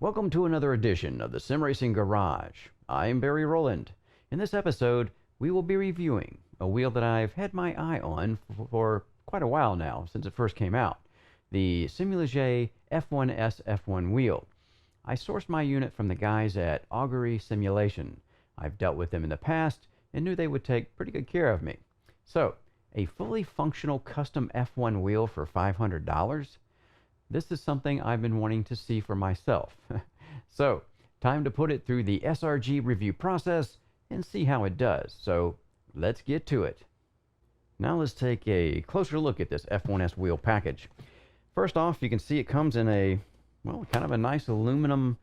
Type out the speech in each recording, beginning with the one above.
Welcome to another edition of the Sim Racing Garage. I'm Barry Rowland. In this episode, we will be reviewing a wheel that I've had my eye on for quite a while now, since it first came out. The SRG F1S F1 wheel. I sourced my unit from the guys at Augury Simulation. I've dealt with them in the past and knew they would take pretty good care of me. So, a fully functional custom F1 wheel for $500? This is something I've been wanting to see for myself. So, time to put it through the SRG review process and see how it does. So, let's get to it. Now let's take a closer look at this F1S wheel package. First off, you can see it comes in a, well, kind of a nice aluminum,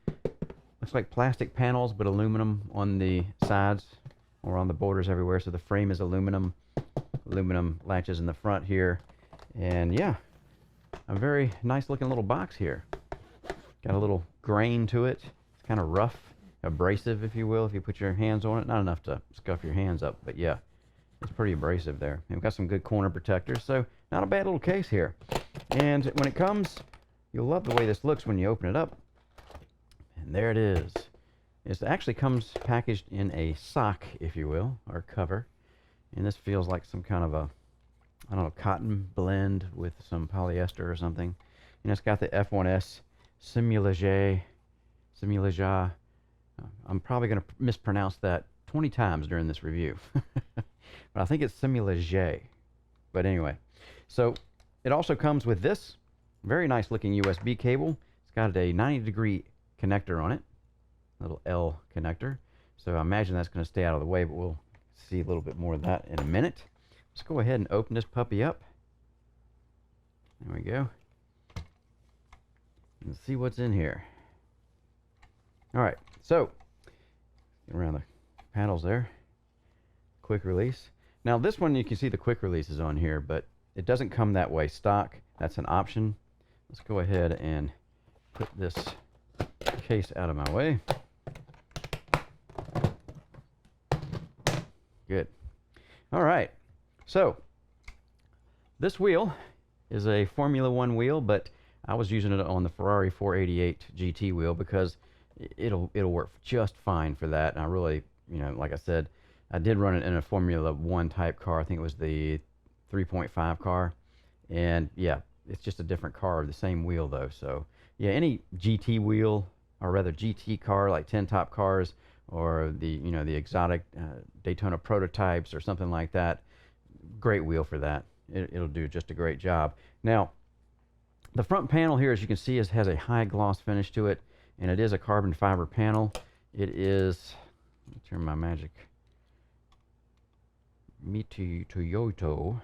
looks like plastic panels, but aluminum on the sides or on the borders everywhere. So the frame is aluminum latches in the front here. And yeah, a very nice looking little box here. Got a little grain to it. It's kind of rough, abrasive, if you will, if you put your hands on it. Not enough to scuff your hands up, but yeah, it's pretty abrasive there. And we've got some good corner protectors, so not a bad little case here. And when it comes, you'll love the way this looks when you open it up. And there it is. It actually comes packaged in a sock, if you will, or cover. And this feels like some kind of a, I don't know, cotton blend with some polyester or something. And it's got the F1S Simulage. I'm probably going to mispronounce that 20 times during this review. But I think it's Simulage. But anyway, so it also comes with this very nice looking USB cable. It's got a 90-degree connector on it, little L connector. So I imagine that's going to stay out of the way, but we'll see a little bit more of that in a minute. Let's go ahead and open this puppy up. There we go. Let's see what's in here. All right, so get around the panels there. Quick release. Now this one, you can see the quick release is on here, but it doesn't come that way stock. That's an option. Let's go ahead and put this case out of my way. Good. All right. So, this wheel is a Formula One wheel, but I was using it on the Ferrari 488 GT wheel because it'll work just fine for that. And I really, like I said, I did run it in a Formula One type car. I think it was the 3.5 car. And yeah, it's just a different car, the same wheel though. So yeah, any GT wheel, or rather GT car, like 10 top cars, or the the exotic Daytona prototypes or something like that, great wheel for that. It'll do just a great job. Now, the front panel here, as you can see, has a high gloss finish to it, and it is a carbon fiber panel. It is, let me turn my magic, Toyoto.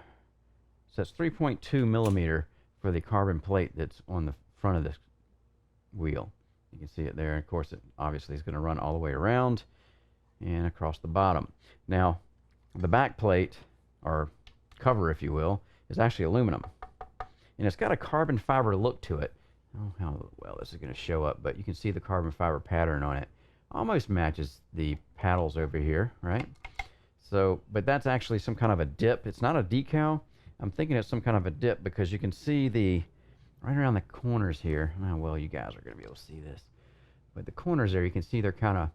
So that's 3.2 millimeter for the carbon plate that's on the front of this wheel. You can see it there. Of course, it obviously is going to run all the way around and across the bottom. Now, the back plate, or cover if you will, is actually aluminum. And it's got a carbon fiber look to it. I don't know how well this is going to show up, but you can see the carbon fiber pattern on it. Almost matches the paddles over here, right? So, but that's actually some kind of a dip. It's not a decal. I'm thinking it's some kind of a dip because you can see the, right around the corners here. Oh, well, you guys are going to be able to see this. But the corners there, you can see they're kind of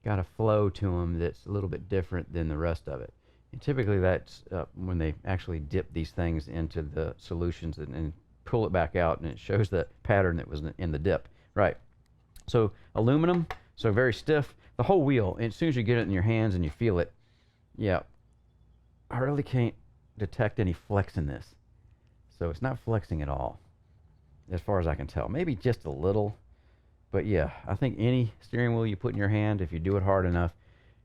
got a flow to them that's a little bit different than the rest of it. And typically that's when they actually dip these things into the solutions and pull it back out, and it shows the pattern that was in the dip. Right. So aluminum, so very stiff. The whole wheel, and as soon as you get it in your hands and you feel it, yeah, I really can't detect any flex in this. So it's not flexing at all, as far as I can tell. Maybe just a little. But yeah, I think any steering wheel you put in your hand, if you do it hard enough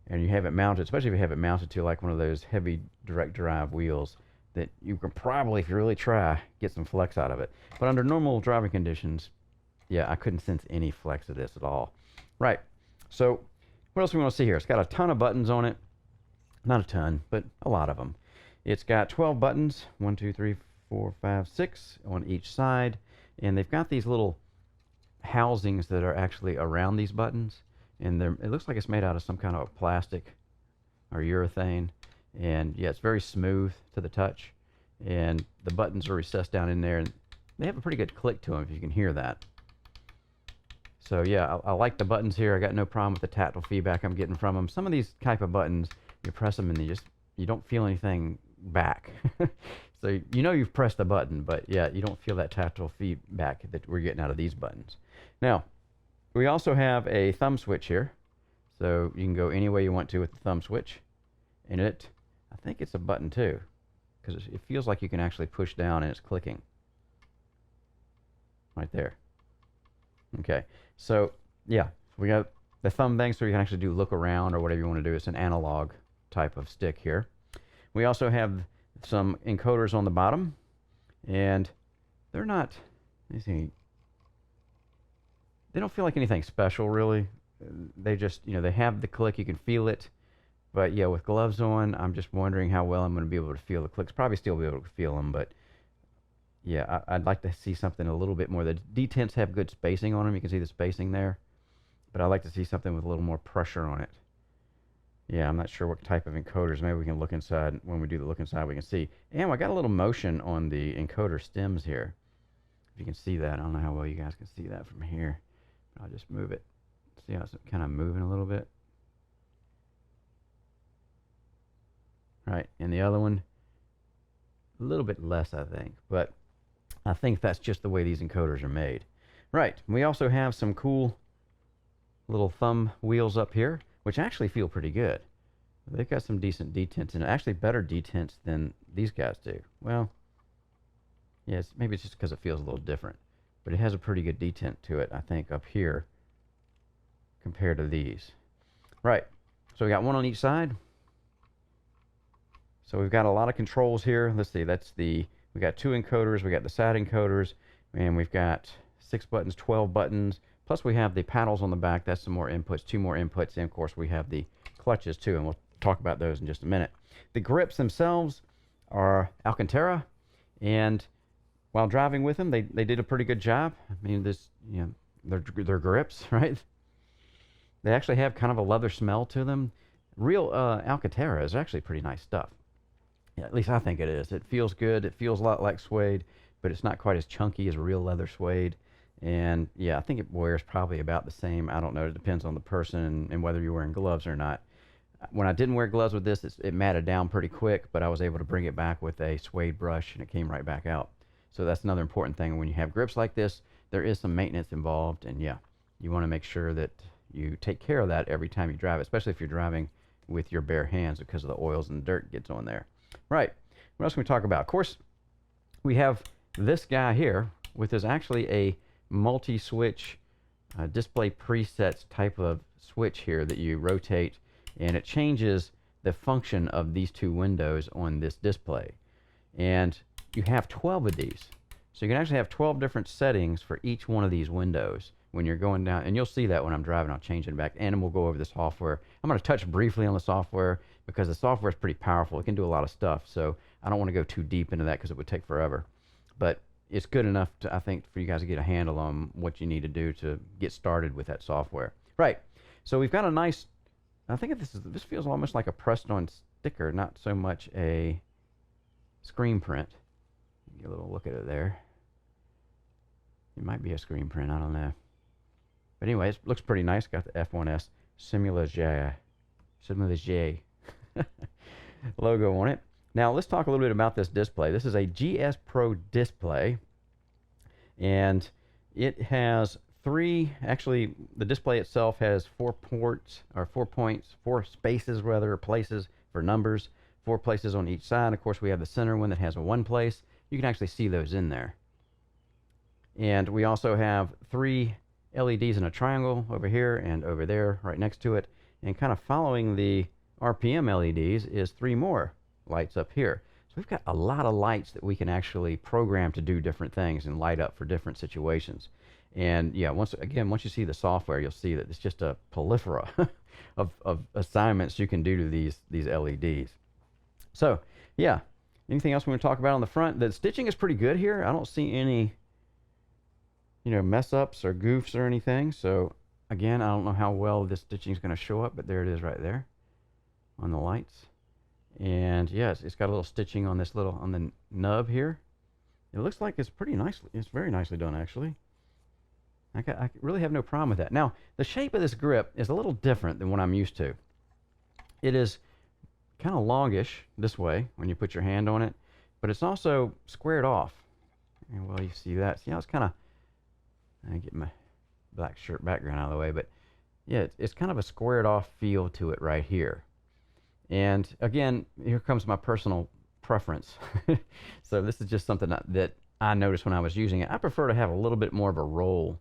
and you have it mounted, especially if you have it mounted to like one of those heavy direct drive wheels, that you can probably, if you really try, get some flex out of it. But under normal driving conditions, yeah, I couldn't sense any flex of this at all. Right. So what else do we want to see here? It's got a ton of buttons on it. Not a ton, but a lot of them. It's got 12 buttons, 1, 2, 3, 4, 5, 6 on each side. And they've got these little housings that are actually around these buttons, and it looks like it's made out of some kind of plastic or urethane. And yeah, it's very smooth to the touch, and the buttons are recessed down in there, and they have a pretty good click to them if you can hear that. So yeah, I like the buttons here. I got no problem with the tactile feedback I'm getting from them. Some of these type of buttons, you press them and you don't feel anything back. So you know you've pressed the button, but yeah, you don't feel that tactile feedback that we're getting out of these buttons. Now, we also have a thumb switch here. So you can go any way you want to with the thumb switch. And I think it's a button too, because it feels like you can actually push down and it's clicking. Right there. Okay, so yeah, we got the thumb thing so you can actually do look around or whatever you want to do. It's an analog type of stick here. We also have some encoders on the bottom, and they're not, let me see, they don't feel like anything special really. They just, they have the click, you can feel it, but yeah, with gloves on, I'm just wondering how well I'm going to be able to feel the clicks. Probably still be able to feel them, but yeah, I'd like to see something a little bit more. The detents have good spacing on them. You can see the spacing there, but I'd like to see something with a little more pressure on it. Yeah, I'm not sure what type of encoders. Maybe we can look inside. When we do the look inside, we can see. And I got a little motion on the encoder stems here. If you can see that. I don't know how well you guys can see that from here. I'll just move it. See how it's kind of moving a little bit? Right, and the other one, a little bit less, I think. But I think that's just the way these encoders are made. Right, we also have some cool little thumb wheels up here, which actually feel pretty good. They've got some decent detents, and actually better detents than these guys do. Well, yes, maybe it's just because it feels a little different, but it has a pretty good detent to it, I think, up here compared to these. Right, so we got one on each side. So we've got a lot of controls here. Let's see, we got 2 encoders, we got the side encoders, and we've got 6 buttons, 12 buttons. Plus we have the paddles on the back. That's some more inputs, 2 more inputs. And of course we have the clutches too, and we'll talk about those in just a minute. The grips themselves are Alcantara, and while driving with them, they did a pretty good job. I mean, they're grips, right? They actually have kind of a leather smell to them. Real Alcantara is actually pretty nice stuff. Yeah, at least I think it is. It feels good. It feels a lot like suede, but it's not quite as chunky as real leather suede. And yeah, I think it wears probably about the same. I don't know. It depends on the person and whether you're wearing gloves or not. When I didn't wear gloves with this, it matted down pretty quick, but I was able to bring it back with a suede brush, and it came right back out. So that's another important thing. When you have grips like this, there is some maintenance involved, and yeah, you want to make sure that you take care of that every time you drive, especially if you're driving with your bare hands because of the oils and dirt gets on there. Right. What else can we talk about? Of course, we have this guy here, which is actually a multi-switch display presets type of switch here that you rotate, and it changes the function of these 2 windows on this display. And you have 12 of these. So you can actually have 12 different settings for each one of these windows when you're going down, and you'll see that when I'm driving. I'll change it back, and we'll go over the software. I'm going to touch briefly on the software because the software is pretty powerful. It can do a lot of stuff, so I don't want to go too deep into that because it would take forever. But it's good enough, I think, for you guys to get a handle on what you need to do to get started with that software. Right, so we've got a nice, I think this feels almost like a pressed-on sticker, not so much a screen print. Get a little look at it there. It might be a screen print, I don't know. But anyway, it looks pretty nice. Got the F1S Simula J logo on it. Now let's talk a little bit about this display. This is a GS Pro display, and it has 3, actually the display itself has 4 spaces rather, or places for numbers, 4 places on each side. Of course, we have the center one that has a 1 place. You can actually see those in there. And we also have 3 LEDs in a triangle over here and over there right next to it. And kind of following the RPM LEDs is 3 more lights up here. So we've got a lot of lights that we can actually program to do different things and light up for different situations. And yeah, once you see the software, you'll see that it's just a plethora of assignments you can do to these LEDs. So yeah, anything else we want to talk about on the front? The stitching is pretty good here. I don't see any mess ups or goofs or anything. So again, I don't know how well this stitching is going to show up, but there it is right there on the lights. And yes, it's got a little stitching on on the nub here. It looks like it's pretty nicely, it's very nicely done actually. I really have no problem with that. Now, the shape of this grip is a little different than what I'm used to. It is kind of longish this way when you put your hand on it, but it's also squared off. And well, you see that. See how it's kind of, I get my black shirt background out of the way, but yeah, it's kind of a squared off feel to it right here. And again, here comes my personal preference. So this is just something that I noticed when I was using it. I prefer to have a little bit more of a roll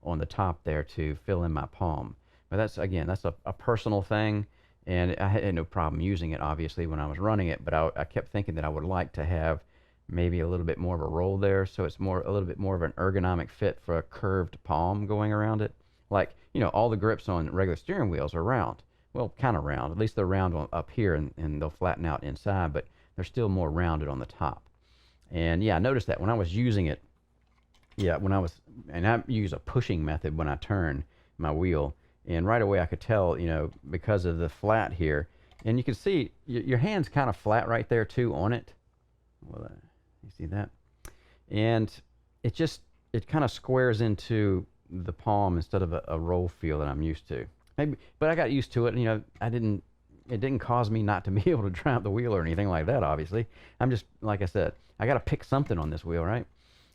on the top there to fill in my palm. But that's, again, that's a personal thing, and I had no problem using it, obviously, when I was running it, but I kept thinking that I would like to have maybe a little bit more of a roll there, so it's a little bit more of an ergonomic fit for a curved palm going around it. Like, you know, all the grips on regular steering wheels are round. Well, kind of round. At least they're round up here, and they'll flatten out inside, but they're still more rounded on the top. And yeah, I noticed that when I was using it, yeah, and I use a pushing method when I turn my wheel, and right away I could tell, you know, because of the flat here, and you can see your hand's kind of flat right there too on it. Well, you see that? And it kind of squares into the palm instead of a roll feel that I'm used to. Maybe, but I got used to it. You know, it didn't cause me not to be able to drive the wheel or anything like that, obviously. I'm just, like I said, I got to pick something on this wheel, right?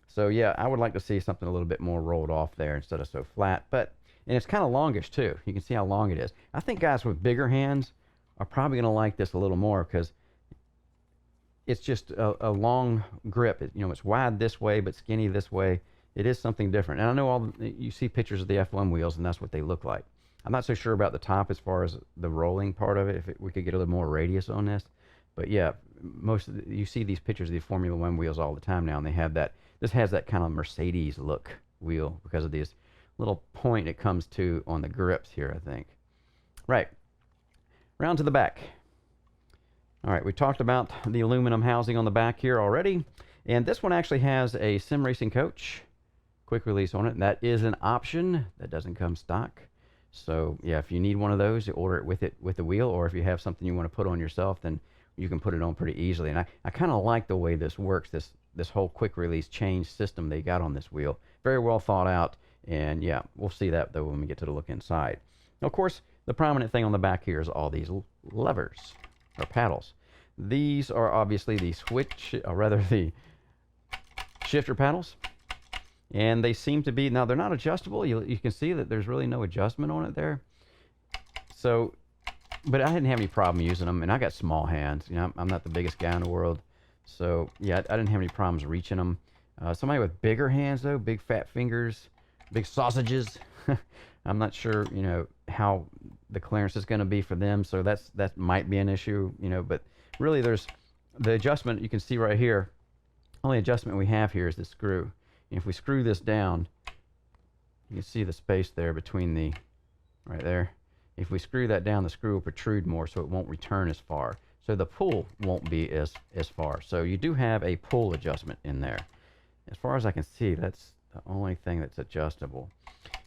So yeah, I would like to see something a little bit more rolled off there instead of so flat. And it's kind of longish too. You can see how long it is. I think guys with bigger hands are probably going to like this a little more because it's just a long grip. You know, it's wide this way but skinny this way. It is something different. And I know you see pictures of the F1 wheels, and that's what they look like. I'm not so sure about the top as far as the rolling part of it, if we could get a little more radius on this. But yeah, you see these pictures of the Formula One wheels all the time now, and they have that. This has that kind of Mercedes look wheel because of this little point it comes to on the grips here, I think. Right. Round to the back. All right, we talked about the aluminum housing on the back here already, and this one actually has a sim racing coach quick release on it. And that is an option. That doesn't come stock. So yeah, if you need one of those, you order it with the wheel, or if you have something you want to put on yourself, then you can put it on pretty easily. And I kind of like the way this works, this whole quick release change system they got on this wheel. Very well thought out, and yeah, we'll see that though when we get to the look inside. Now, of course, the prominent thing on the back here is all these levers or paddles. These are obviously the the shifter paddles. And they seem to be, now they're not adjustable. You can see that there's really no adjustment on it there. So, but I didn't have any problem using them, and I got small hands. You know, I'm not the biggest guy in the world. So yeah, I didn't have any problems reaching them. Somebody with bigger hands though, big fat fingers, big sausages, I'm not sure, you know, how the clearance is going to be for them. So that might be an issue, you know, but really there's the adjustment you can see right here. Only adjustment we have here is the screw. If we screw this down, you can see the space there between right there. If we screw that down, the screw will protrude more, so it won't return as far. So the pull won't be as far. So you do have a pull adjustment in there. As far as I can see, that's the only thing that's adjustable.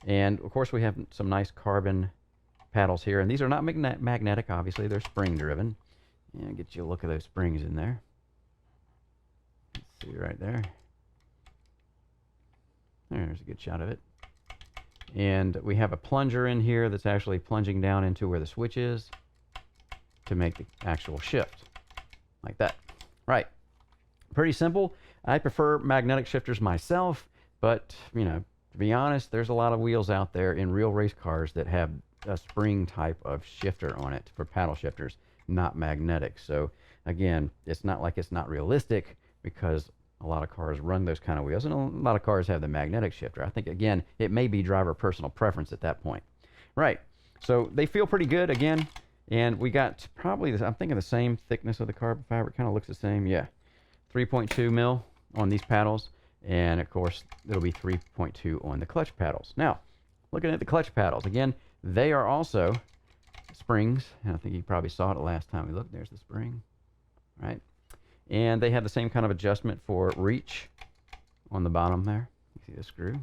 And of course, we have some nice carbon paddles here. And these are not magnetic, obviously. They're spring driven. Yeah, get you a look at those springs in there. Let's see right there. There's a good shot of it. And we have a plunger in here that's actually plunging down into where the switch is to make the actual shift. Like that. Right. Pretty simple. I prefer magnetic shifters myself, but, you know, to be honest, there's a lot of wheels out there in real race cars that have a spring type of shifter on it for paddle shifters, not magnetic. So, again, it's not like it's not realistic because a lot of cars run those kind of wheels, and a lot of cars have the magnetic shifter. I think, again, it may be driver personal preference at that point. Right. So they feel pretty good, again, and we got probably, I'm thinking the same thickness of the carbon fiber. Kind of looks the same. Yeah. 3.2 mil on these paddles, and, of course, it'll be 3.2 on the clutch paddles. Now, looking at the clutch paddles, again, they are also springs, and I think you probably saw it the last time we looked. There's the spring, right? And they have the same kind of adjustment for reach on the bottom there. You see the screw?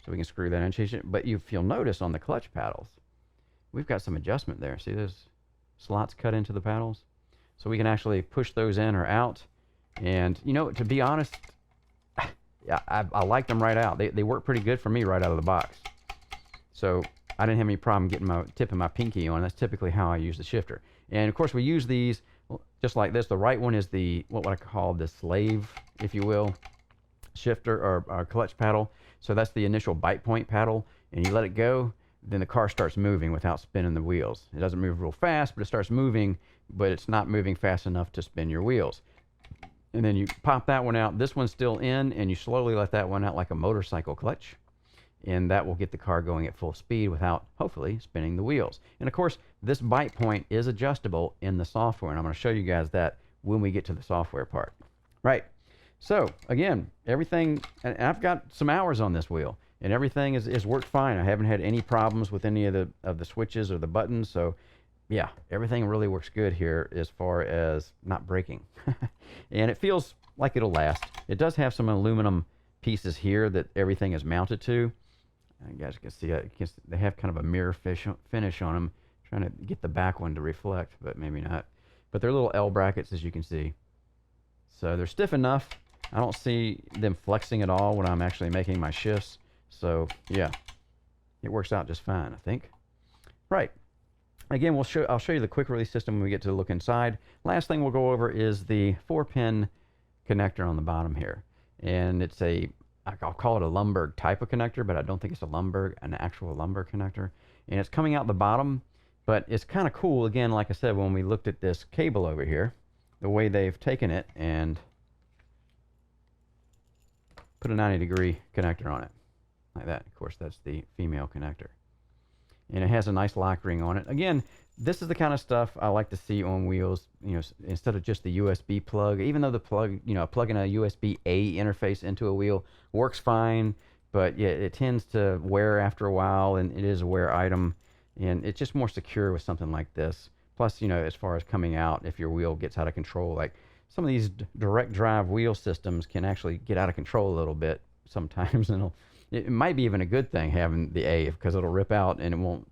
So we can screw that in and change it. But if you'll notice on the clutch paddles, we've got some adjustment there. See those slots cut into the paddles? So we can actually push those in or out. And, you know, to be honest, yeah, I like them right out. They work pretty good for me right out of the box. So I didn't have any problem getting my tipping my pinky on. That's typically how I use the shifter. And of course we use these just like this. The right one is the what I call the slave, if you will, shifter or clutch paddle. So that's the initial bite point paddle, and you let it go, then the car starts moving without spinning the wheels. It doesn't move real fast, but it starts moving, but it's not moving fast enough to spin your wheels. And then you pop that one out. This one's still in, and you slowly let that one out like a motorcycle clutch, and that will get the car going at full speed without, hopefully, spinning the wheels. And of course, this bite point is adjustable in the software, and I'm going to show you guys that when we get to the software part. Right. So again, everything, and I've got some hours on this wheel, and everything is worked fine. I haven't had any problems with any of the switches or the buttons. So yeah, everything really works good here as far as not breaking. And it feels like it'll last. It does have some aluminum pieces here that everything is mounted to. You guys can see they have kind of a mirror finish on them. Trying to get the back one to reflect, but maybe not. But they're little L brackets, as you can see. So they're stiff enough. I don't see them flexing at all when I'm actually making my shifts. So yeah, it works out just fine, I think. Right. Again, I'll show you the quick release system when we get to look inside. Last thing we'll go over is the 4-pin connector on the bottom here. And it's I'll call it a Lumberg type of connector, but I don't think it's an actual Lumberg connector. And it's coming out the bottom, but it's kind of cool. Again, like I said, when we looked at this cable over here, the way they've taken it and put a 90-degree connector on it like that. Of course, that's the female connector, and it has a nice lock ring on it. Again, this is the kind of stuff I like to see on wheels, instead of just the USB plug. Even though the plug, plugging a USB-A interface into a wheel works fine, but yeah, it tends to wear after a while, and it is a wear item, and it's just more secure with something like this. Plus, as far as coming out, if your wheel gets out of control, like some of these direct drive wheel systems can actually get out of control a little bit sometimes, and it might be even a good thing having the A, because it'll rip out and it won't,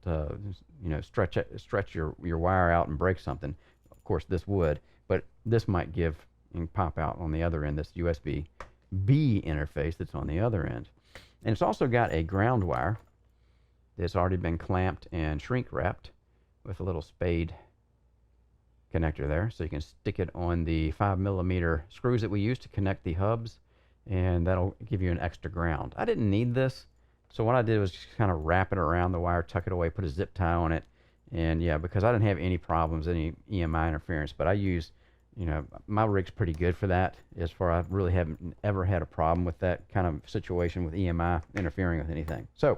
stretch your wire out and break something. Of course, this would, but this might give and pop out on the other end, this USB-B interface that's on the other end. And it's also got a ground wire that's already been clamped and shrink wrapped with a little spade connector there, so you can stick it on the 5mm screws that we use to connect the hubs, and that'll give you an extra ground. I didn't need this, so what I did was just kind of wrap it around the wire, tuck it away, put a zip tie on it, and yeah, because I didn't have any problems, any EMI interference, but I use, my rig's pretty good for that. As far I really haven't ever had a problem with that kind of situation with EMI interfering with anything. So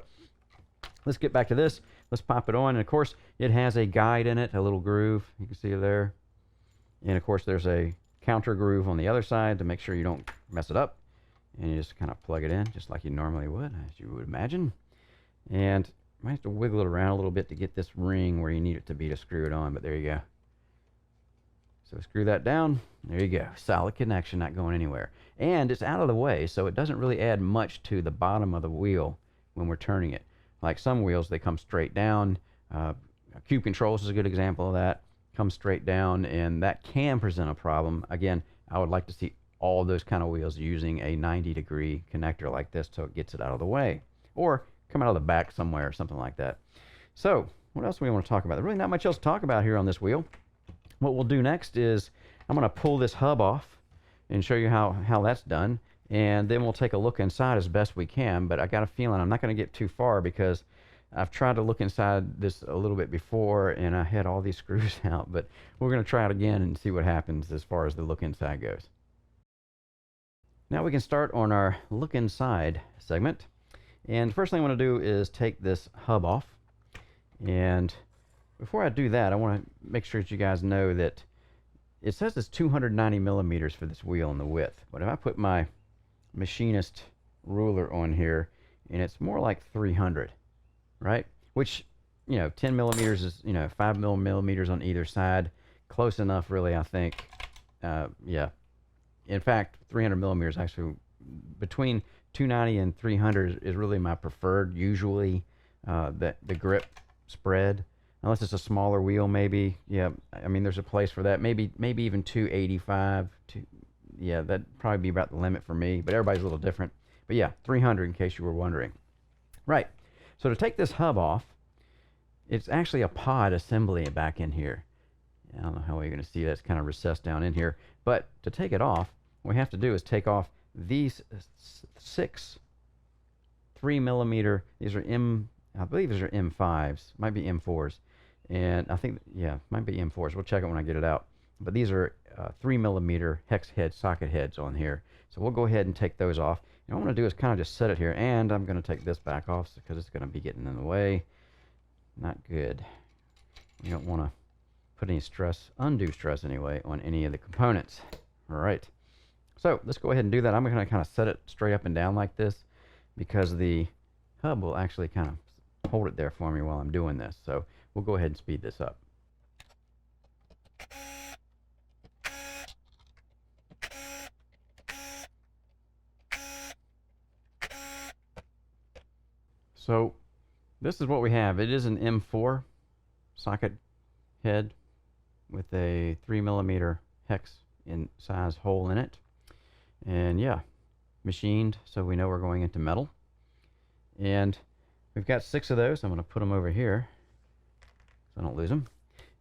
let's get back to this. Let's pop it on, and of course it has a guide in it, a little groove, you can see it there, and of course there's a counter groove on the other side to make sure you don't mess it up, and you just kind of plug it in just like you normally would, as you would imagine. And you might have to wiggle it around a little bit to get this ring where you need it to be to screw it on, but there you go. So screw that down, there you go, solid connection, not going anywhere, and it's out of the way, so it doesn't really add much to the bottom of the wheel when we're turning it. Like some wheels, they come straight down. Cube Controls is a good example of that. Come straight down, and that can present a problem. Again, I would like to see all those kind of wheels using a 90-degree connector like this so it gets it out of the way. Or come out of the back somewhere or something like that. So, what else do we want to talk about? There's really not much else to talk about here on this wheel. What we'll do next is I'm going to pull this hub off and show you how that's done. And then we'll take a look inside as best we can, but I got a feeling I'm not going to get too far because I've tried to look inside this a little bit before and I had all these screws out, but we're going to try it again and see what happens as far as the look inside goes. Now we can start on our look inside segment, and the first thing I want to do is take this hub off. And before I do that, I want to make sure that you guys know that it says it's 290mm for this wheel in the width, but if I put my machinist ruler on here, and it's more like 300, right? Which, 10mm is, 5mm on either side. Close enough, really, I think. Yeah. In fact, 300mm actually, between 290 and 300 is really my preferred, usually, the grip spread. Unless it's a smaller wheel, maybe. Yeah, I mean, there's a place for that. Maybe even 285, yeah, that'd probably be about the limit for me, but everybody's a little different. But yeah, 300 in case you were wondering. Right. So to take this hub off, it's actually a pod assembly back in here. I don't know how you're going to see that. It's kind of recessed down in here. But to take it off, what we have to do is take off these 6 3mm. These are I believe these are M5s. Might be M4s. And I think, yeah, might be M4s. We'll check it when I get it out. But these are 3mm hex head socket heads on here. So we'll go ahead and take those off. And what I'm going to do is kind of just set it here. And I'm going to take this back off because it's going to be getting in the way. Not good. You don't want to put any stress, undue stress anyway, on any of the components. All right. So let's go ahead and do that. I'm going to kind of set it straight up and down like this because the hub will actually kind of hold it there for me while I'm doing this. So we'll go ahead and speed this up. So this is what we have. It is an M4 socket head with a 3mm hex in size hole in it. And yeah, machined, so we know we're going into metal. And we've got 6 of those. I'm going to put them over here so I don't lose them.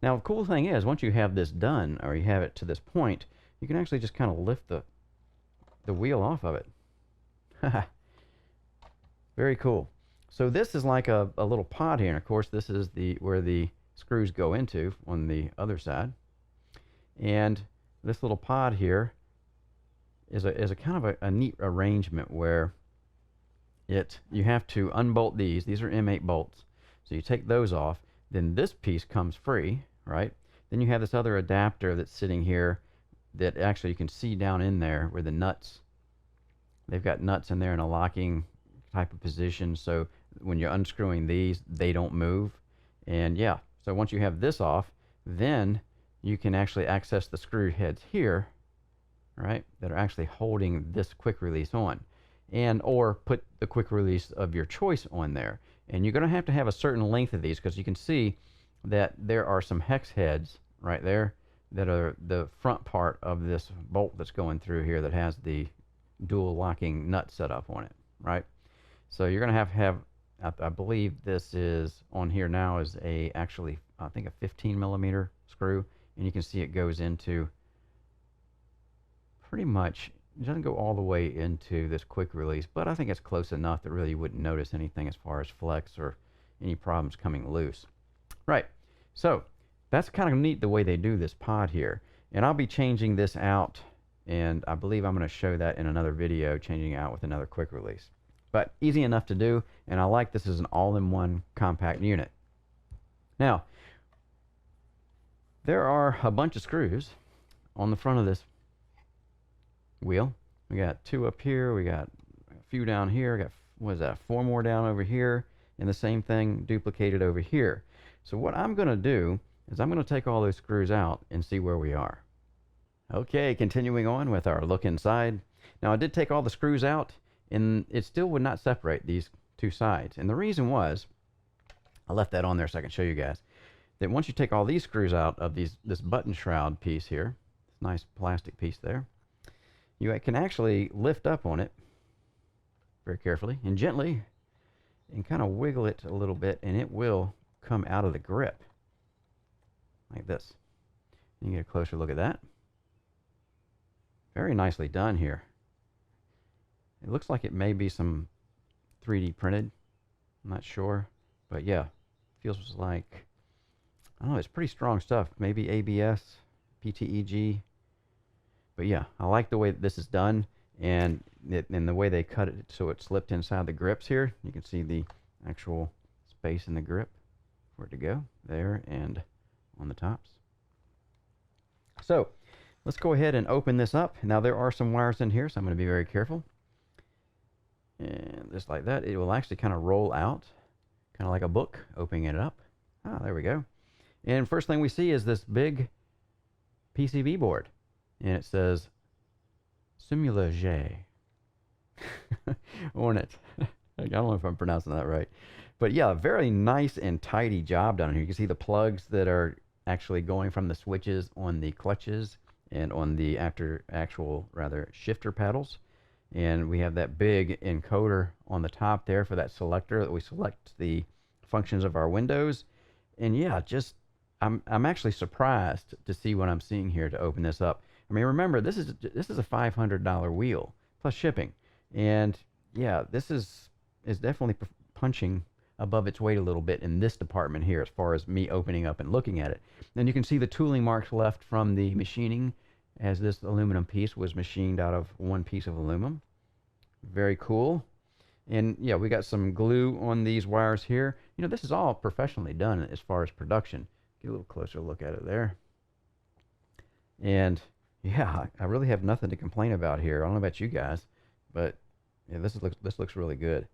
Now the cool thing is, once you have this done, or you have it to this point, you can actually just kind of lift the wheel off of it. Very cool. So this is like a little pod here, and of course this is where the screws go into on the other side. And this little pod here is a kind of a neat arrangement where you have to unbolt these. These are M8 bolts. So you take those off, then this piece comes free, right? Then you have this other adapter that's sitting here that actually you can see down in there where the nuts, they've got nuts in there in a locking type of position, so when you're unscrewing these, they don't move. And yeah, so once you have this off, then you can actually access the screw heads here, right, that are actually holding this quick release on, and or put the quick release of your choice on there. And you're going to have a certain length of these, because you can see that there are some hex heads right there that are the front part of this bolt that's going through here that has the dual locking nut set up on it, right? So you're going to have I believe this is on here now is actually I think a 15mm screw, and you can see it goes into pretty much, it doesn't go all the way into this quick release, but I think it's close enough that really you wouldn't notice anything as far as flex or any problems coming loose. Right, so that's kind of neat the way they do this pod here, and I'll be changing this out, and I believe I'm going to show that in another video, changing out with another quick release. But easy enough to do, and I like this as an all-in-one compact unit. Now, there are a bunch of screws on the front of this wheel. We got 2 up here, we got a few down here, we got, what is that, 4 more down over here, and the same thing duplicated over here. So what I'm going to do is I'm going to take all those screws out and see where we are. Okay, continuing on with our look inside. Now I did take all the screws out, and it still would not separate these 2 sides. And the reason was, I left that on there so I can show you guys, that once you take all these screws out of this button shroud piece here, this nice plastic piece there, you can actually lift up on it very carefully and gently and kind of wiggle it a little bit, and it will come out of the grip like this. You get a closer look at that. Very nicely done here. It looks like it may be some 3D printed. I'm not sure, but yeah, feels like, I don't know, it's pretty strong stuff. Maybe ABS, PTEG. But yeah, I like the way that this is done, and the way they cut it so it slipped inside the grips here. You can see the actual space in the grip for it to go there and on the tops. So let's go ahead and open this up. Now there are some wires in here, so I'm going to be very careful. And just like that, it will actually kind of roll out, kind of like a book, opening it up. Ah, there we go. And first thing we see is this big PCB board, and it says Simula J on it. I don't know if I'm pronouncing that right, but yeah, very nice and tidy job done here. You can see the plugs that are actually going from the switches on the clutches and on the actual shifter paddles. And we have that big encoder on the top there for that selector that we select the functions of our windows. And yeah, just I'm actually surprised to see what I'm seeing here to open this up. I mean, remember, this is a $500 wheel plus shipping, and yeah, this is definitely punching above its weight a little bit in this department here as far as me opening up and looking at it. And you can see the tooling marks left from the machining, as this aluminum piece was machined out of one piece of aluminum. Very cool. And yeah, we got some glue on these wires here. You know, this is all professionally done as far as production. Get a little closer look at it there. And yeah, I really have nothing to complain about here. I don't know about you guys, but yeah, this looks really good.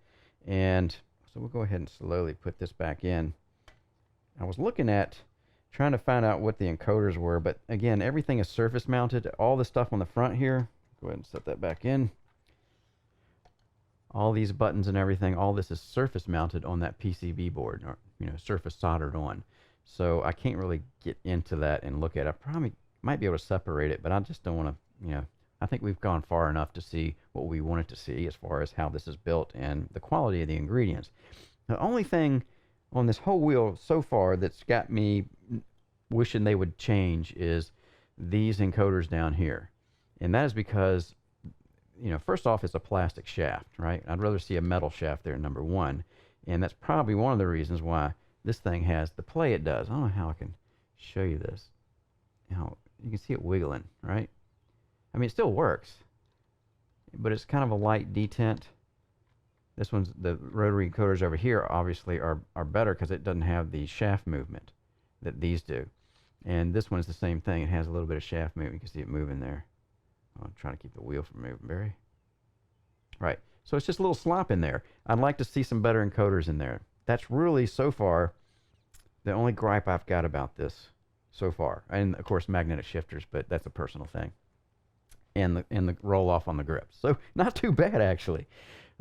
And so we'll go ahead and slowly put this back in. I was looking at trying to find out what the encoders were, but again, everything is surface mounted. All the stuff on the front here, go ahead and set that back in. All these buttons and everything, all this is surface mounted on that PCB board, or surface soldered on. So I can't really get into that and look at it. I probably might be able to separate it, but I just don't want to, I think we've gone far enough to see what we wanted to see as far as how this is built and the quality of the ingredients. The only thing on this whole wheel so far that's got me wishing they would change is these encoders down here. And that is because, first off, it's a plastic shaft, right? I'd rather see a metal shaft there, number one. And that's probably one of the reasons why this thing has the play it does. I don't know how I can show you this. You can see it wiggling, right? I mean, it still works, but it's kind of a light detent. This one's, the rotary encoders over here obviously are better because it doesn't have the shaft movement that these do. And this one's the same thing. It has a little bit of shaft movement. You can see it moving there. I'm trying to keep the wheel from moving, Barry. Right. So it's just a little slop in there. I'd like to see some better encoders in there. That's really, so far, the only gripe I've got about this so far. And, of course, magnetic shifters, but that's a personal thing. And the roll-off on the grips. So not too bad, actually.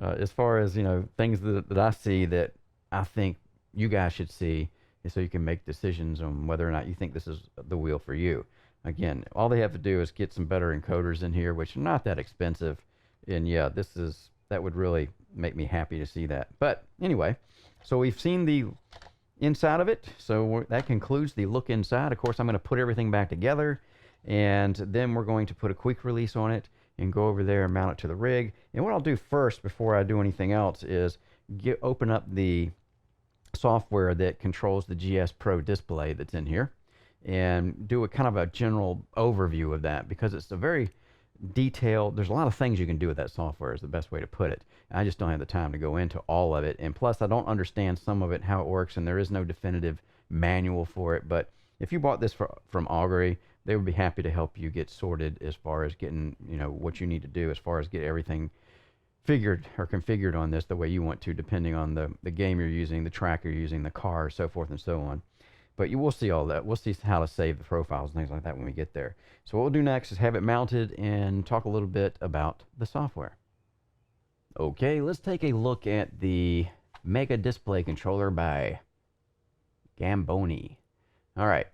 As far as, things that I see that I think you guys should see, so you can make decisions on whether or not you think this is the wheel for you. Again, all they have to do is get some better encoders in here, which are not that expensive. And yeah, that would really make me happy to see that. But anyway, so we've seen the inside of it. So that concludes the look inside. Of course, I'm going to put everything back together, and then we're going to put a quick release on it and go over there and mount it to the rig. And what I'll do first, before I do anything else, is open up the software that controls the GS Pro display that's in here, and do a kind of a general overview of that, because it's a very detailed, there's a lot of things you can do with that software, is the best way to put it. I just don't have the time to go into all of it, and plus I don't understand some of it, how it works, and there is no definitive manual for it. But if you bought this from Augury, they would be happy to help you get sorted as far as getting what you need to do as far as get everything figured or configured on this the way you want to, depending on the game you're using, the track you're using, the car, so forth and so on. But you will see all that. We'll see how to save the profiles and things like that when we get there. So what we'll do next is have it mounted and talk a little bit about the software. Okay, let's take a look at the Mega Display Controller by Gamboni. All right.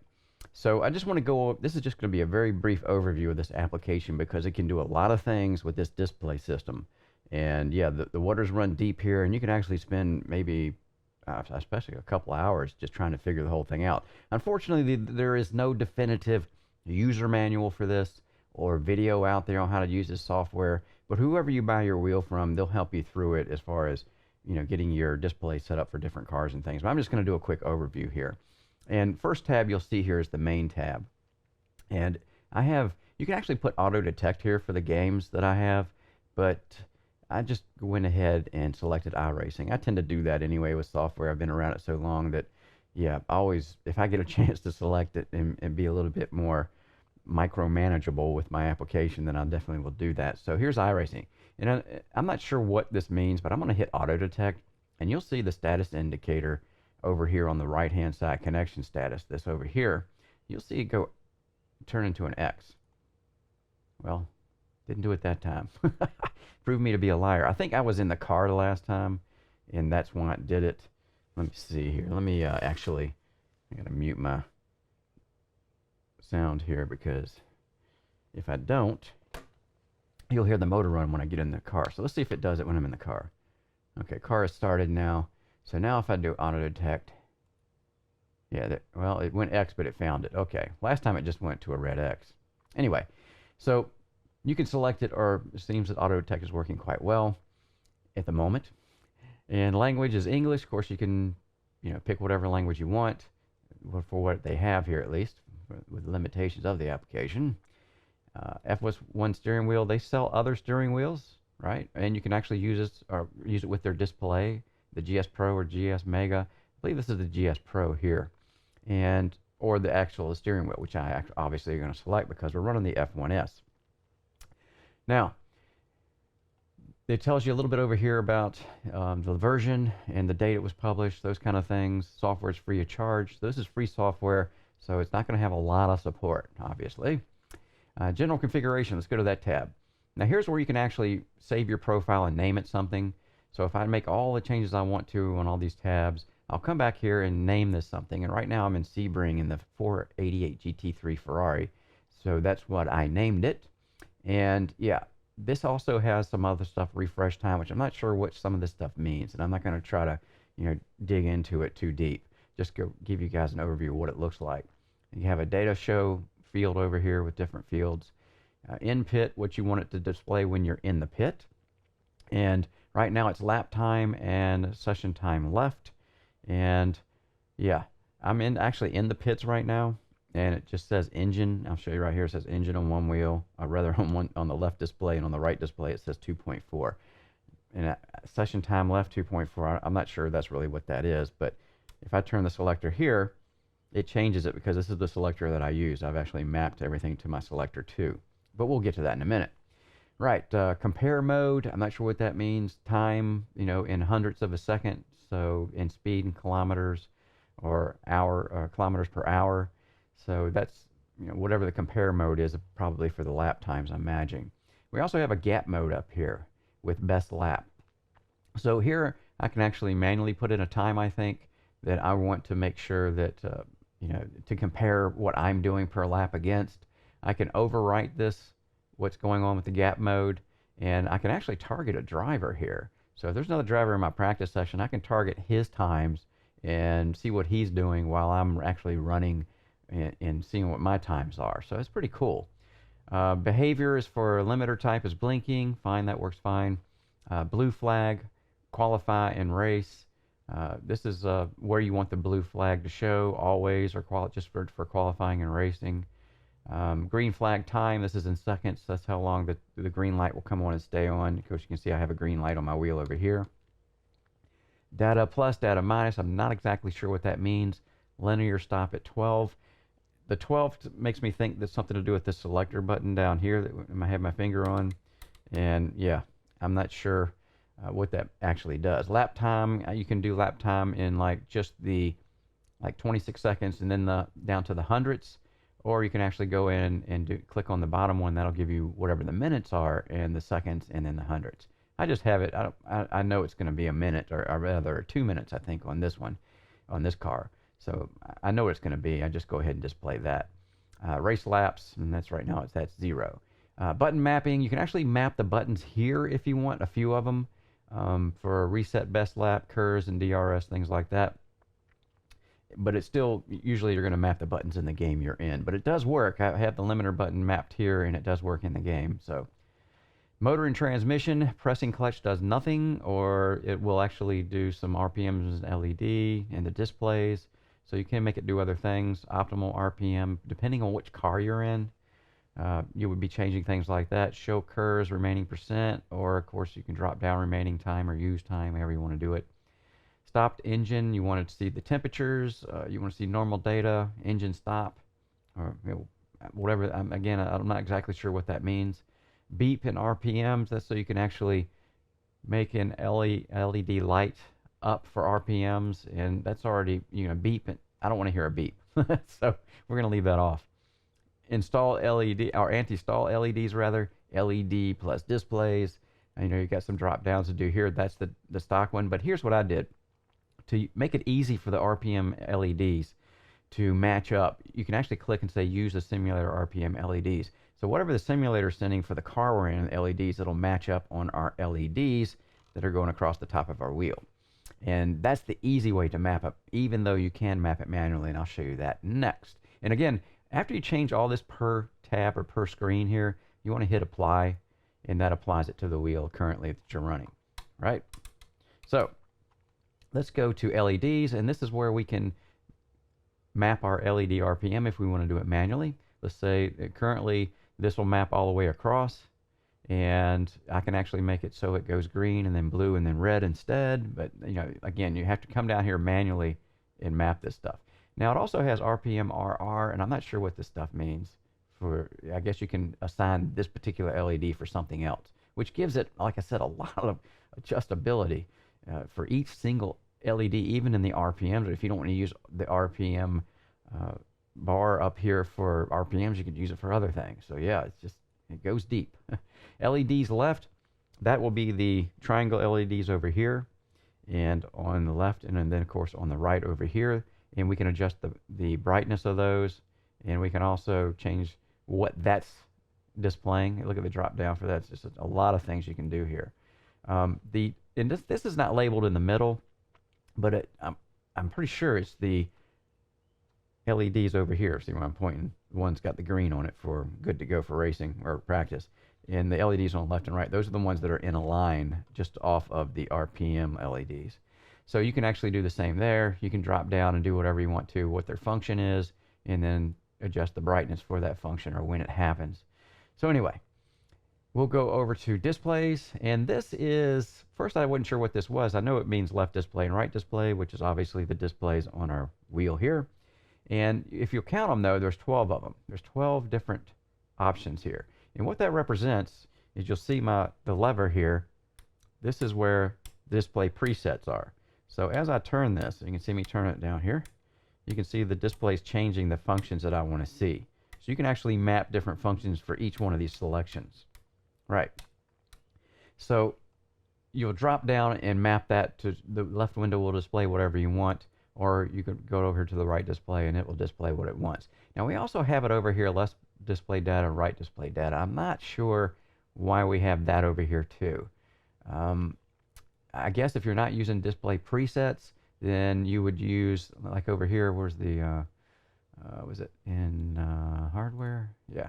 So I just want to go, this is just going to be a very brief overview of this application, because it can do a lot of things with this display system. And yeah, the waters run deep here, and you can actually spend maybe, especially a couple hours, just trying to figure the whole thing out. Unfortunately, there is no definitive user manual for this or video out there on how to use this software. But whoever you buy your wheel from, they'll help you through it as far as getting your display set up for different cars and things. But I'm just going to do a quick overview here. And first tab you'll see here is the main tab. And you can actually put auto detect here for the games that I have, but I just went ahead and selected iRacing. I tend to do that anyway with software. I've been around it so long that, yeah, always, if I get a chance to select it and be a little bit more micromanageable with my application, then I definitely will do that. So here's iRacing. And I'm not sure what this means, but I'm going to hit auto detect, and you'll see the status indicator over here on the right hand side, connection status. This over here, you'll see it turn into an X. Well, didn't do it that time. Proved me to be a liar. I think I was in the car the last time, and that's why it did it. Let me see here. Let me actually, I gotta mute my sound here, because if I don't, you'll hear the motor run when I get in the car. So let's see if it does it when I'm in the car. Okay, car is started now. So now if I do auto detect, yeah, well, it went X, but it found it. Okay, last time it just went to a red X. Anyway, so you can select it, or it seems that auto detect is working quite well at the moment. And language is English. Of course, you can, pick whatever language you want for what they have here, at least, with limitations of the application. F1S steering wheel. They sell other steering wheels, right? And you can actually use it with their display, the GS Pro or GS Mega. I believe this is the GS Pro here, or the actual steering wheel, which I obviously are going to select because we're running the F1S. Now, it tells you a little bit over here about the version and the date it was published, those kind of things. Software is free of charge. This is free software, so it's not going to have a lot of support, obviously. General configuration, let's go to that tab. Now here's where you can actually save your profile and name it something. So if I make all the changes I want to on all these tabs, I'll come back here and name this something. And right now I'm in Sebring in the 488 GT3 Ferrari. So that's what I named it. And yeah, this also has some other stuff, refresh time, which I'm not sure what some of this stuff means. And I'm not going to try to, dig into it too deep. Just go give you guys an overview of what it looks like. You have a data show field over here with different fields. In pit, what you want it to display when you're in the pit. And right now it's lap time and session time left. And yeah, I'm actually in the pits right now, and it just says engine. I'll show you right here. It says engine on one wheel, or rather on the left display, and on the right display it says 2.4. And session time left 2.4. I'm not sure that's really what that is, but if I turn the selector here, it changes it because this is the selector that I use. I've actually mapped everything to my selector too, but we'll get to that in a minute. Right, compare mode. I'm not sure what that means. Time, in hundredths of a second, so in speed in kilometers or kilometers per hour. So that's, whatever the compare mode is, probably for the lap times, I'm imagining. We also have a gap mode up here with best lap. So here I can actually manually put in a time, I think, that I want to make sure that, to compare what I'm doing per lap against. I can overwrite this, what's going on with the gap mode, and I can actually target a driver here. So if there's another driver in my practice session, I can target his times and see what he's doing while I'm actually running and seeing what my times are. So it's pretty cool. Behavior is for limiter type is blinking. Fine, that works fine. Blue flag, qualify and race. This is where you want the blue flag to show, always, or just for qualifying and racing. Green flag time, this is in seconds. That's how long the green light will come on and stay on. Of course, you can see I have a green light on my wheel over here. Data plus, data minus, I'm not exactly sure what that means. Linear stop at 12. The 12 makes me think there's something to do with this selector button down here that I have my finger on. And yeah, I'm not sure what that actually does. Lap time, you can do lap time in just the 26 seconds and then down to the hundredths. Or you can actually go in and click on the bottom one. That'll give you whatever the minutes are and the seconds and then the hundredths. I just have it. I know it's going to be a minute or rather 2 minutes, I think, on this one, on this car. So I know what it's going to be. I just go ahead and display that. Race laps, and that's right now that's 0. Button mapping. You can actually map the buttons here if you want, a few of them, for reset best lap, KERS and DRS, things like that. But it's still, usually you're going to map the buttons in the game you're in. But it does work. I have the limiter button mapped here, and it does work in the game. So, motor and transmission, pressing clutch does nothing, or it will actually do some RPMs and LED and the displays. So you can make it do other things. Optimal RPM, depending on which car you're in. You would be changing things like that. Show KERS, remaining percent, or of course you can drop down remaining time or use time, however you want to do it. Stopped engine, you want to see the temperatures, you want to see normal data, engine stop, or whatever. Again, I'm not exactly sure what that means. Beep and RPMs, that's so you can actually make an LED light up for RPMs, and that's already, beep. I don't want to hear a beep, so we're going to leave that off. Install LED, or anti-stall LEDs rather, LED plus displays. And, you got some drop downs to do here. That's the stock one, but here's what I did. To make it easy for the RPM LEDs to match up, you can actually click and say use the simulator RPM LEDs. So whatever the simulator is sending for the car we're in, the LEDs, it'll match up on our LEDs that are going across the top of our wheel. And that's the easy way to map it, even though you can map it manually, and I'll show you that next. And again, after you change all this per tab or per screen here, you want to hit apply, and that applies it to the wheel currently that you're running, right? So let's go to LEDs, and this is where we can map our LED RPM if we want to do it manually. Let's say that currently this will map all the way across, and I can actually make it so it goes green and then blue and then red instead. But you know, again, you have to come down here manually and map this stuff. Now it also has RPM RR, and I'm not sure what this stuff means. I guess you can assign this particular LED for something else, which gives it, like I said, a lot of adjustability for each single LED, even in the RPMs. But if you don't want to use the RPM bar up here for RPMs, you could use it for other things. So yeah, it goes deep. LEDs left, that will be the triangle LEDs over here, and on the left, and then of course on the right over here. And we can adjust the brightness of those, and we can also change what that's displaying. Look at the drop down for that. It's just a lot of things you can do here. And this is not labeled in the middle, but I'm pretty sure it's the LEDs over here. See where I'm pointing? The one's got the green on it for good to go for racing or practice. And the LEDs on the left and right, those are the ones that are in a line just off of the RPM LEDs. So you can actually do the same there. You can drop down and do whatever you want to, what their function is, and then adjust the brightness for that function or when it happens. So anyway, we'll go over to displays, and this is, first I wasn't sure what this was. I know it means left display and right display, which is obviously the displays on our wheel here. And if you count them though, there's 12 of them. There's 12 different options here. And what that represents is, you'll see the lever here. This is where the display presets are. So as I turn this, you can see me turn it down here. You can see the display's changing the functions that I want to see. So you can actually map different functions for each one of these selections. Right. So you'll drop down and map that to the left window will display whatever you want, or you can go over to the right display and it will display what it wants. Now we also have it over here, left display data, right display data. I'm not sure why we have that over here too. I guess if you're not using display presets, then you would use, like over here, where's the, was it in hardware? Yeah,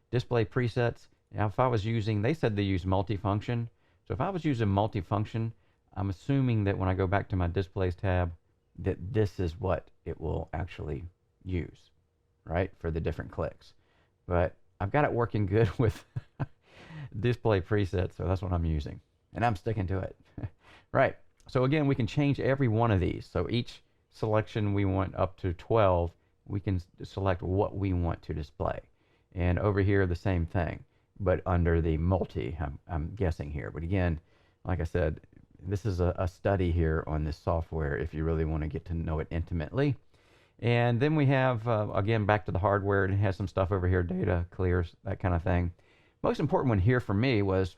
display presets. Now if I was using, they said they use multifunction. So if I was using multifunction, I'm assuming that when I go back to my displays tab, that this is what it will actually use, right, for the different clicks. But I've got it working good with display presets, so that's what I'm using. And I'm sticking to it. Right. So again, we can change every one of these. So each selection we want up to 12, we can select what we want to display. And over here, the same thing, but under the multi, I'm guessing here. But again, like I said, this is a study here on this software if you really want to get to know it intimately. And then we have, again, back to the hardware, and it has some stuff over here, data, clears, that kind of thing. Most important one here for me was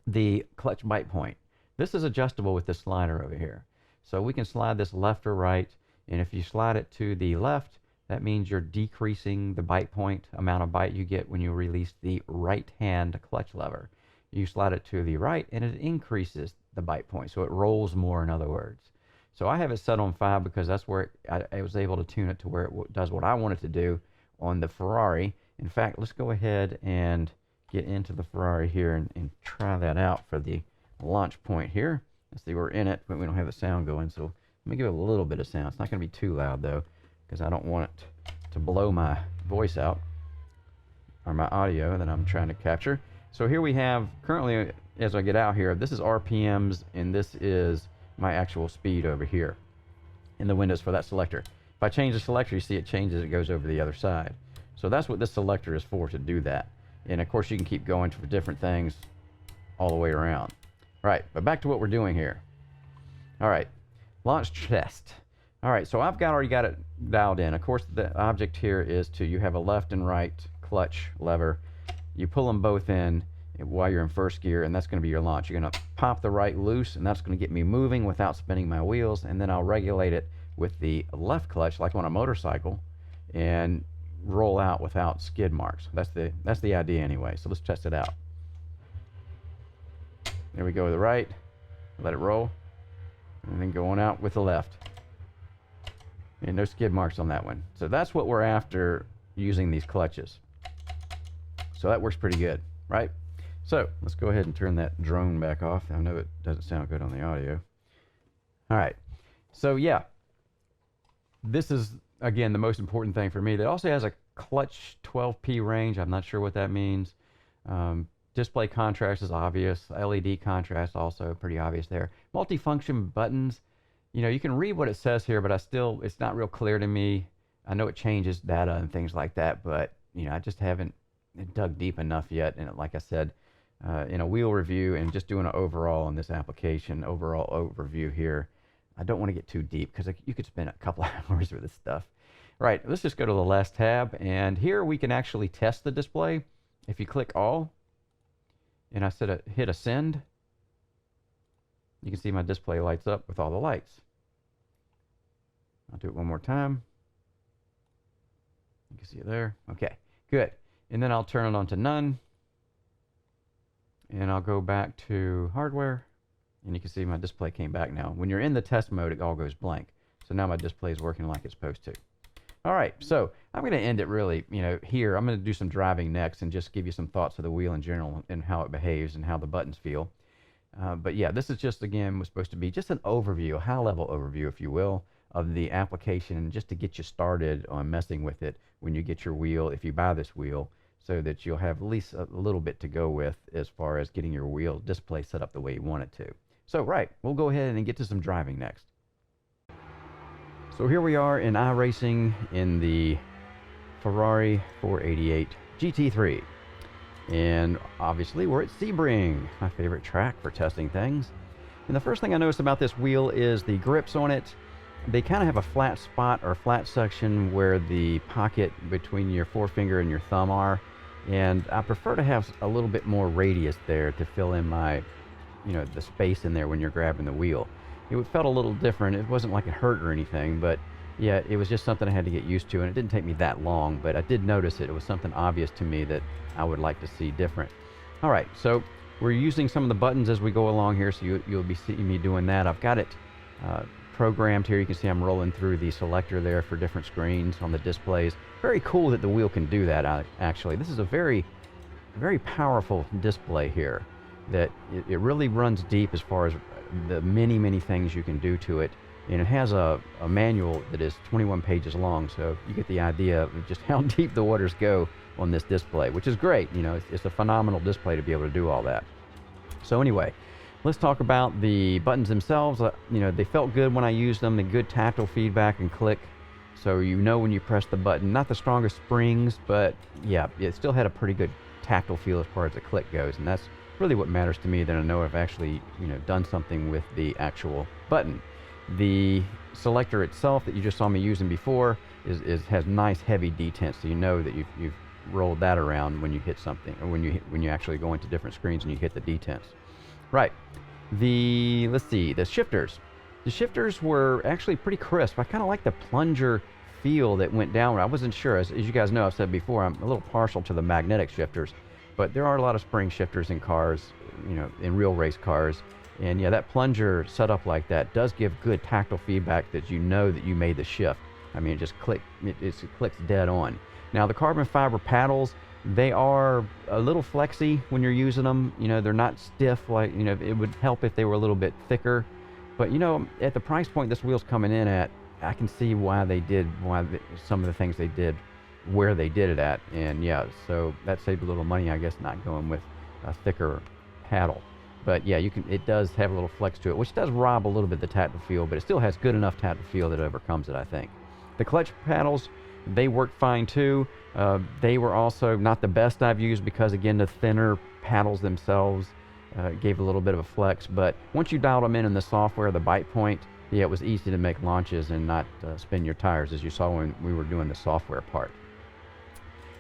the clutch bite point. This is adjustable with this slider over here. So we can slide this left or right, and if you slide it to the left, that means you're decreasing the bite point, amount of bite you get when you release the right hand clutch lever. You slide it to the right, and it increases the bite point, so it rolls more, in other words. So I have it set on 5 because that's where I was able to tune it to where it does what I want it to do on the Ferrari. In fact, let's go ahead and get into the Ferrari here and try that out for the launch point here. Let's see, we're in it, but we don't have the sound going, so let me give it a little bit of sound. It's not going to be too loud though, because I don't want it to blow my voice out, or my audio that I'm trying to capture. So here we have, currently, as I get out here, this is RPMs, and this is my actual speed over here in the windows for that selector. If I change the selector, you see it changes, it goes over to the other side. So that's what this selector is for, to do that. And of course you can keep going for different things all the way around. Right, but back to what we're doing here. All right, launch test. All right, so I've already got it dialed in. Of course, the object here is you have a left and right clutch lever. You pull them both in while you're in first gear, and that's going to be your launch. You're going to pop the right loose, and that's going to get me moving without spinning my wheels, and then I'll regulate it with the left clutch, like on a motorcycle, and roll out without skid marks. That's the idea anyway. So let's test it out. There we go with the right. Let it roll. And then going out with the left. And no skid marks on that one. So that's what we're after using these clutches. So that works pretty good, right? So let's go ahead and turn that drone back off. I know it doesn't sound good on the audio. All right. So yeah, this is, again, the most important thing for me. It also has a clutch 12P range. I'm not sure what that means. Display contrast is obvious. LED contrast also pretty obvious there. Multifunction buttons. You know, you can read what it says here, but it's not real clear to me. I know it changes data and things like that, but you know, I just haven't dug deep enough yet. And like I said, in a wheel review and just doing an overall on this application, overall overview here, I don't want to get too deep because you could spend a couple hours with this stuff. Right, let's just go to the last tab, and here we can actually test the display. If you click all, and I hit a send, you can see my display lights up with all the lights. I'll do it one more time. You can see it there. Okay, good. And then I'll turn it on to none. And I'll go back to hardware. And you can see my display came back now. When you're in the test mode, it all goes blank. So now my display is working like it's supposed to. All right, so I'm going to end it really, here. I'm going to do some driving next and just give you some thoughts of the wheel in general and how it behaves and how the buttons feel. But yeah, this is just, again, was supposed to be just an overview, a high-level overview, if you will, of the application, just to get you started on messing with it when you get your wheel, if you buy this wheel, so that you'll have at least a little bit to go with as far as getting your wheel display set up the way you want it to. So, right, we'll go ahead and get to some driving next. So here we are in iRacing in the Ferrari 488 GT3. And obviously we're at Sebring, my favorite track for testing things. And the first thing I noticed about this wheel is the grips on it. They kind of have a flat spot or flat section where the pocket between your forefinger and your thumb are. And I prefer to have a little bit more radius there to fill in my, the space in there when you're grabbing the wheel. It felt a little different. It wasn't like it hurt or anything, but yeah, it was just something I had to get used to, and it didn't take me that long, but I did notice it. It was something obvious to me that I would like to see different. All right, so we're using some of the buttons as we go along here, so you'll be seeing me doing that. I've got it programmed here. You can see I'm rolling through the selector there for different screens on the displays. Very cool that the wheel can do that, actually. This is a very, very powerful display here, that it really runs deep as far as the many things you can do to it. And it has a manual that is 21 pages long, so you get the idea of just how deep the waters go on this display, which is great. It's a phenomenal display to be able to do all that. So anyway, let's talk about the buttons themselves. They felt good when I used them, the good tactile feedback and click. So when you press the button, not the strongest springs, but yeah, it still had a pretty good tactile feel as far as the click goes, and that's really what matters to me, that I know I've actually done something with the actual button. The selector itself that you just saw me using before has nice heavy detents, so you know that you've rolled that around when you hit something, or when you actually go into different screens and you hit the detents. Right. Let's see, the shifters. The shifters were actually pretty crisp. I kind of like the plunger feel that went downward. I wasn't sure, as you guys know, I've said before, I'm a little partial to the magnetic shifters. But there are a lot of spring shifters in cars, in real race cars. And yeah, that plunger set up like that does give good tactile feedback that you know that you made the shift. I mean, it clicks dead on. Now, the carbon fiber paddles, they are a little flexy when you're using them. They're not stiff like, it would help if they were a little bit thicker. But, at the price point this wheel's coming in at, I can see why some of the things they did where they did it at. And yeah, so that saved a little money, I guess, not going with a thicker paddle. But yeah, it does have a little flex to it, which does rob a little bit of the tactile feel, but it still has good enough tactile feel that it overcomes it, I think. The clutch paddles, they worked fine too. They were also not the best I've used because, again, the thinner paddles themselves gave a little bit of a flex, but once you dialed them in the software, the bite point, yeah, it was easy to make launches and not spin your tires, as you saw when we were doing the software part.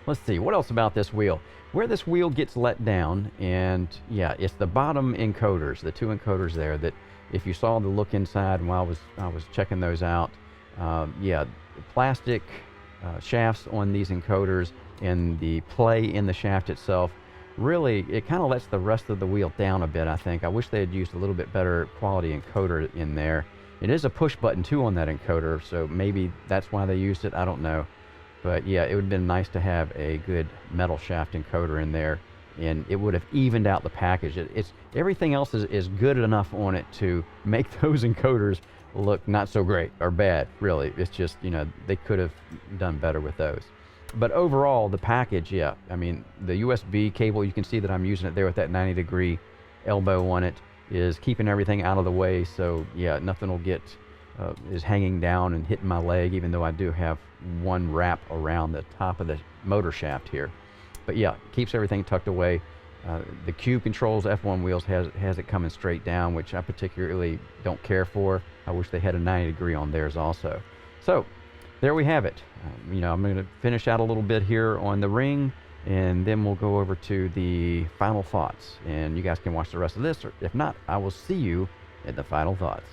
Let's see, what else about this wheel? Where this wheel gets let down, and yeah, it's the bottom encoders, the two encoders there, that if you saw the look inside while I was checking those out, yeah, plastic shafts on these encoders and the play in the shaft itself, really, it kind of lets the rest of the wheel down a bit, I think. I wish they had used a little bit better quality encoder in there. It is a push button too on that encoder, so maybe that's why they used it. I don't know. But yeah, it would have been nice to have a good metal shaft encoder in there, and it would have evened out the package. Everything else is good enough on it to make those encoders look not so great or bad, really. It's just, you know, they could have done better with those. But overall, the package, yeah, I mean, the USB cable, you can see that I'm using it there with that 90-degree elbow on it, is keeping everything out of the way, so yeah, nothing will get is hanging down and hitting my leg, even though I do have one wrap around the top of the motor shaft here. But yeah, keeps everything tucked away. The Cube Controls F1 wheels has it coming straight down, which I particularly don't care for. I wish they had a 90-degree on theirs also. So there we have it. You know, I'm going to finish out a little bit here on the ring, and then we'll go over to the final thoughts. And you guys can watch the rest of this, or if not, I will see you at the final thoughts.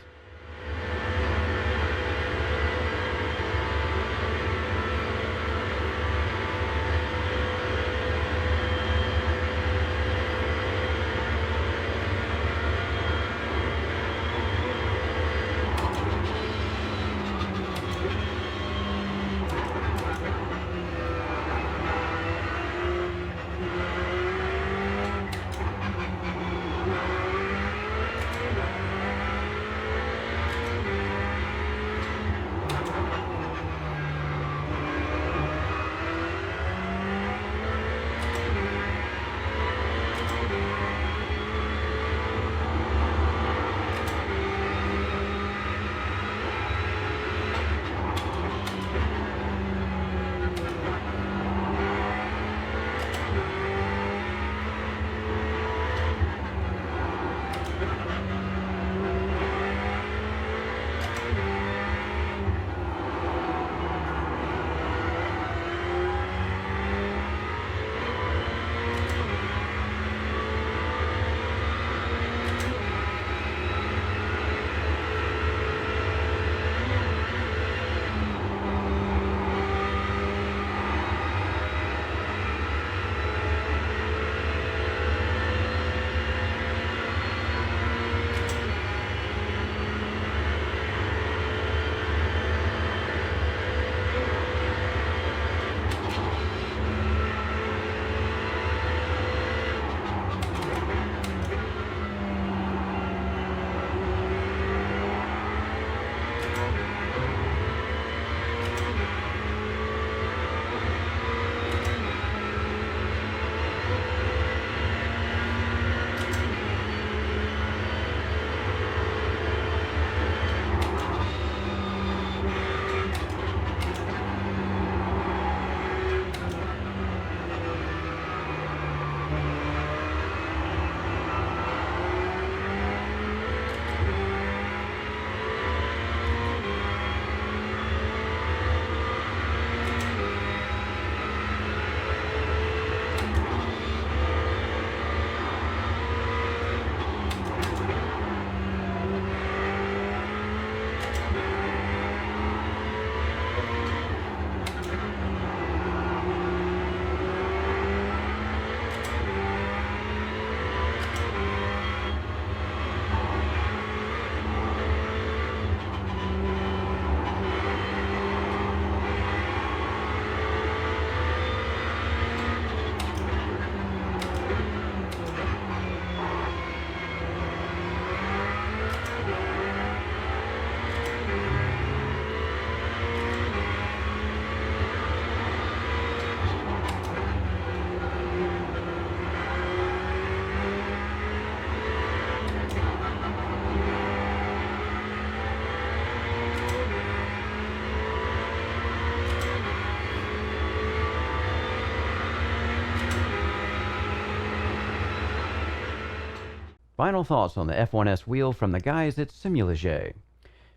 Final thoughts on the F1S wheel from the guys at Simulage.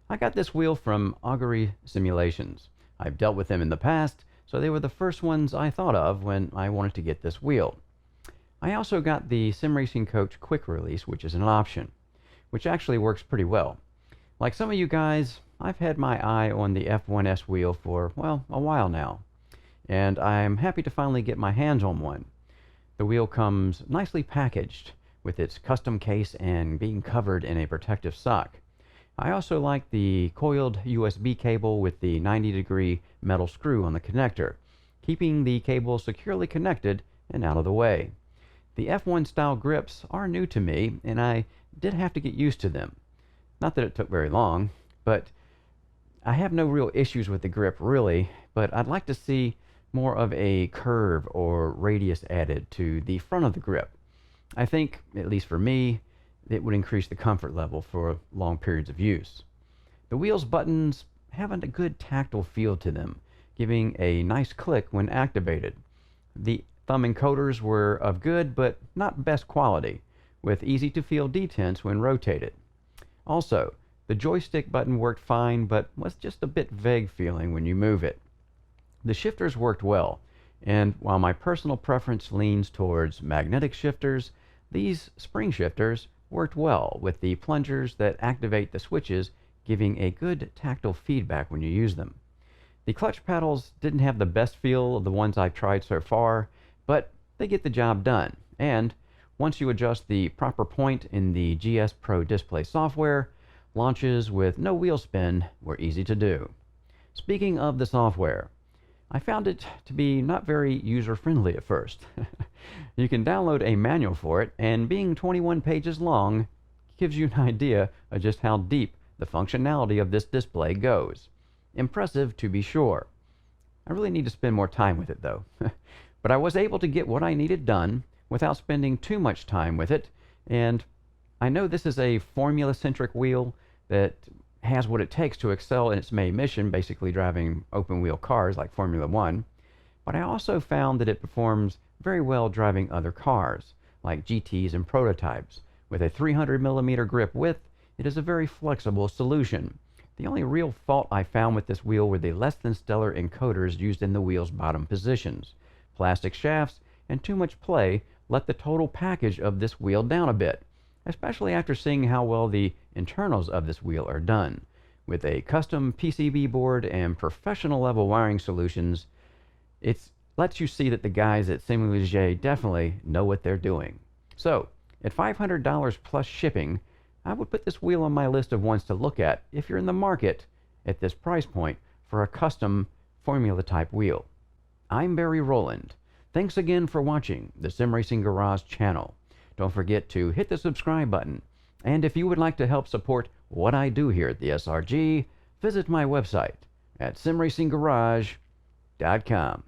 I got this wheel from Augury Simulations. I've dealt with them in the past, so they were the first ones I thought of when I wanted to get this wheel. I also got the Sim Racing Coach Quick Release, which is an option, which actually works pretty well. Like some of you guys, I've had my eye on the F1S wheel for, well, a while now, and I'm happy to finally get my hands on one. The wheel comes nicely packaged with its custom case and being covered in a protective sock. I also like the coiled USB cable with the 90-degree metal screw on the connector, keeping the cable securely connected and out of the way. The F1 style grips are new to me, and I did have to get used to them. Not that it took very long, but I have no real issues with the grip really, but I'd like to see more of a curve or radius added to the front of the grip. I think, at least for me, it would increase the comfort level for long periods of use. The wheel's buttons have a good tactile feel to them, giving a nice click when activated. The thumb encoders were of good but not best quality, with easy to feel detents when rotated. Also, the joystick button worked fine but was just a bit vague feeling when you move it. The shifters worked well, and while my personal preference leans towards magnetic shifters, these spring shifters worked well with the plungers that activate the switches, giving a good tactile feedback when you use them. The clutch pedals didn't have the best feel of the ones I've tried so far, but they get the job done, and once you adjust the proper point in the GS Pro display software, launches with no wheel spin were easy to do. Speaking of the software, I found it to be not very user-friendly at first. You can download a manual for it, and being 21 pages long gives you an idea of just how deep the functionality of this display goes. Impressive to be sure. I really need to spend more time with it though. But I was able to get what I needed done without spending too much time with it, and I know this is a formula-centric wheel that has what it takes to excel in its main mission, basically driving open-wheel cars like Formula 1, but I also found that it performs very well driving other cars, like GTs and prototypes. With a 300mm grip width, it is a very flexible solution. The only real fault I found with this wheel were the less than stellar encoders used in the wheel's bottom positions. Plastic shafts and too much play let the total package of this wheel down a bit, especially after seeing how well the internals of this wheel are done. With a custom PCB board and professional level wiring solutions, it lets you see that the guys at Simulage definitely know what they're doing. So, at $500 plus shipping, I would put this wheel on my list of ones to look at if you're in the market at this price point for a custom formula type wheel. I'm Barry Rowland. Thanks again for watching the Sim Racing Garage channel. Don't forget to hit the subscribe button. And if you would like to help support what I do here at the SRG, visit my website at simracinggarage.com.